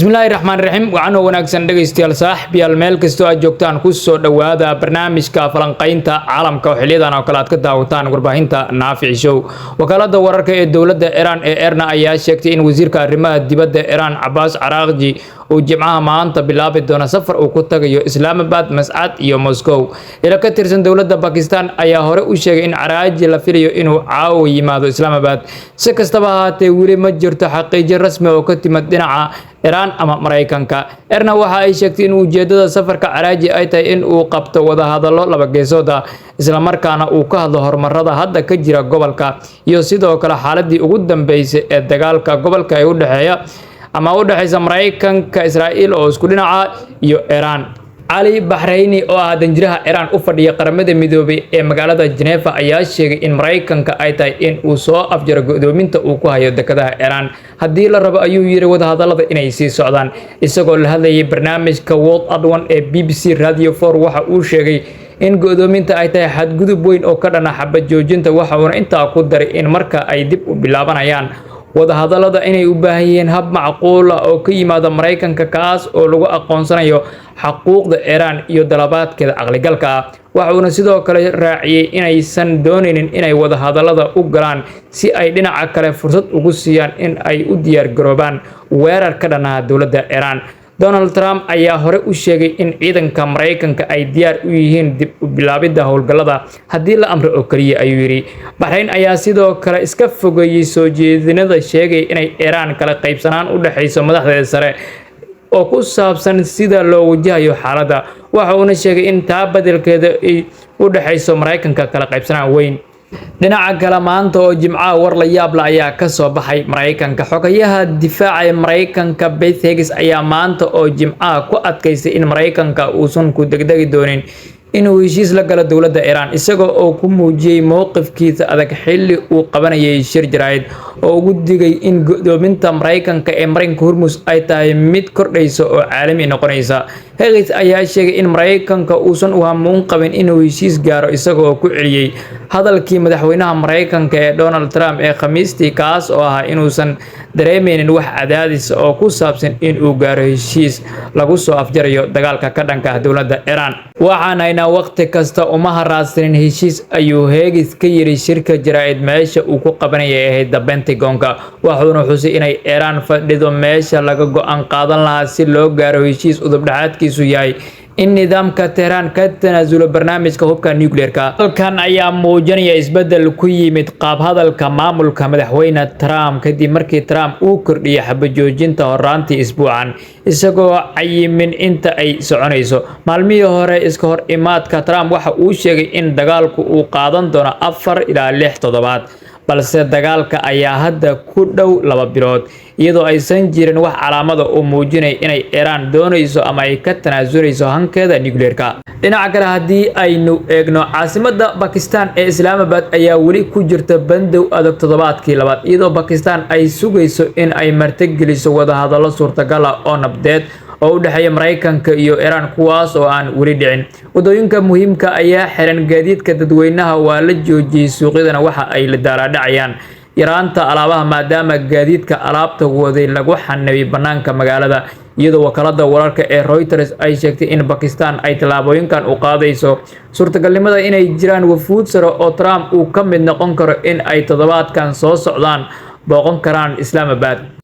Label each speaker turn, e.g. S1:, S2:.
S1: Bismillahirrahmanirrahim waxaan wanaagsan dhageystayaal saaxiibayaal meel kasta oo joogtaan ku soo dhawaada barnaamijka falanqaynta caalamka oo xiliyadan oo kale aad ka daawataan warbaahinta Naafici Show wakaalada wararka ee dawladda Iraan ee Irna ayaa sheegtay in wasiirka arrimaha dibadda Iraan Abbas Araghchi uu Jimcaha maanta bilaabi doono safar uu ku tagayo Islamabad, Mas'ad iyo Moscow ila ka tirsan dawladda Pakistan ayaa hore u sheegay in Araghchi la filayo inuu caawa yimaado Islamabad si kastaba ha ahaatee weli ma jirto xaqiijin rasmi oo ka timid dhinaca Iraan ama Mareykanka. Irna waxa ay sheegtay in ujeedada safarka Araghchi ay tahay in uu qabto wadahadallo laba geesood ah isla markaana uu ka hadlo horumarada hadda ka jira gobolka iyo sidoo kale xaaladii ugu dambeysay ee dagaalka gobolka ay u dhaxaysa Mareykanka, Israa'iil oo isku dhinaca iyo Iraan. Ali Bahraini oo ah danjiraha Iraan u fadhiya qaramada midoobay ee magaalada Geneva ayaa sheegay in Mareykanka ay tahay in uu soo afjaro godoominta uu ku hayo dekadaha Iraan haddii la rabo ayuu yiri wadahadallada inay sii socdaan isagoo la hadlayay barnaamijka World at One ee BBC Radio 4 waxa uu sheegay in godoominta ay tahay xadgudub weyn oo ka dhana xabad joojinta waxa uu intaa ku daray in marka ay dib u bilaabanayaan wadahadallada inay u baahan yihiin hab macquul ah oo ka yimaada Mareykanka kaas oo lagu aqoonsanayo xuquuqda Iraan iyo dalabaadkeeda aqligalka ah waxaana sidoo kale raaciyay inaysan doonaynin inay wadahadallada u galaan si ay dhinaca kale fursad ugu siiyaan in ay u diyaar garoobaan weerar ka dhanaha dawladda Iraan. Donald Trump ayaa hore u sheegay in ciidanka Mareykanka ay diyaar u yihiin dib u bilaabida howlgallada haddii la amro oo kaliya ayuu yiri. Bahrain ayaa sidoo kale iska fogeeyay soo jeedinada sheegay inay Iraan kala qaybsanaan u dhaxayso madaxdeeda sare oo ku saabsan sida loo wajahayo xaaladda waxa uu sheegay in taa beddelkeeda ay u dhaxayso Mareykanka kala qaybsanaan weyn. dhinaca kale maanta oo Jimcaha war la yaab leh ayaa ka soo baxay Mareykanka. Xogayaha difaaca ee Mareykanka Beth Hughes ayaa maanta oo Jimcaha ku adkaystay in Mareykanka uusan ku degdegi doonin inuu heshiis la galo dawladda Iraan isagoo oo ku muujiyay mowqifkiisa adag xilli uu qabanayay shir jaraa'id oo ugu digay in godoominta Mareykanka ee marinka Hormuz ay tahay mid kordhaysa oo caalami noqonaysa. Hughes ayaa sheegay in Mareykanka uusan u hamuun qabin inuu heshiis gaaro isagoo ku celiyay hadalkii madaxweynaha Mareykanka ee Donald Trump ee Khamiistii kaas oo ah inuusan dareemeynin wax cadaadis oo ku saabsan in uu gaaro heshiis lagu soo afjarayo dagaalka ka dhanka ah dawladda Iraan. waxaanayna waqti kasta uma haraasinin heshiis ayuu Hughes ka yiri shirka jaraa'id meesha uu ku qabanayay ahayd Pentagonka wuxuuna xusay inay Iraan fadhido meesha laga go'aan qaadan lahaa si loo gaaro heshiis udub dhaxaadkiisu yahay in nidaamka Tehran ka tanaasulo barnaamijka hubka nuclear-ka. halkan ayaa muujinaya isbedel ku yimid qaab hadalka maamulka madaxweyne Trump kadib markii Trump uu kordhiyay xabad joojinta horaantii isbuucan isagoo cayimin inta ay soconayso. maalmihii hore iska hor imaadka Trump waxa uu sheegay in dagaalku uu qaadan doono 4 ilaa 6 toddobaad balse dagaalka ayaa hadda ku dhow 2 bilood iyadoo aysan jirin wax calaamado oo muujinay inay Iraan doonayso ama ay ka tanaasuleyso hankeeda nuclear-ka. dhinaca kale haddii aynu eegno caasimadda Pakistan ee Islamabad ayaa weli ku jirta bandow adag toddobaadkii labaad iyadoo Pakistan ay sugayso in ay martigeliso wadahadallo suurtagal ah oo nabdeed oo u dhaxeeya Mareykanka iyo Iraan kuwaas oo aan weli dhicin. wadooyinka muhiimka ayaa xiran gaadiidka dadweynaha waa la joojiyay suuqyadana waxa ay la daaladhacayaan yaraanta alaabaha maadaama gaadiidka alaabta waday lagu xanibay banaanka magaalada iyadoo wakaalada wararka ee Reuters ay sheegtay in Pakistan ay talaabooyinkan u qaadayso suurtagalnimada inay jiraan wafuud sare oo Trump uu ka mid noqon karo in ay toddobaadkan soo socdaan booqan karaan Islamabad.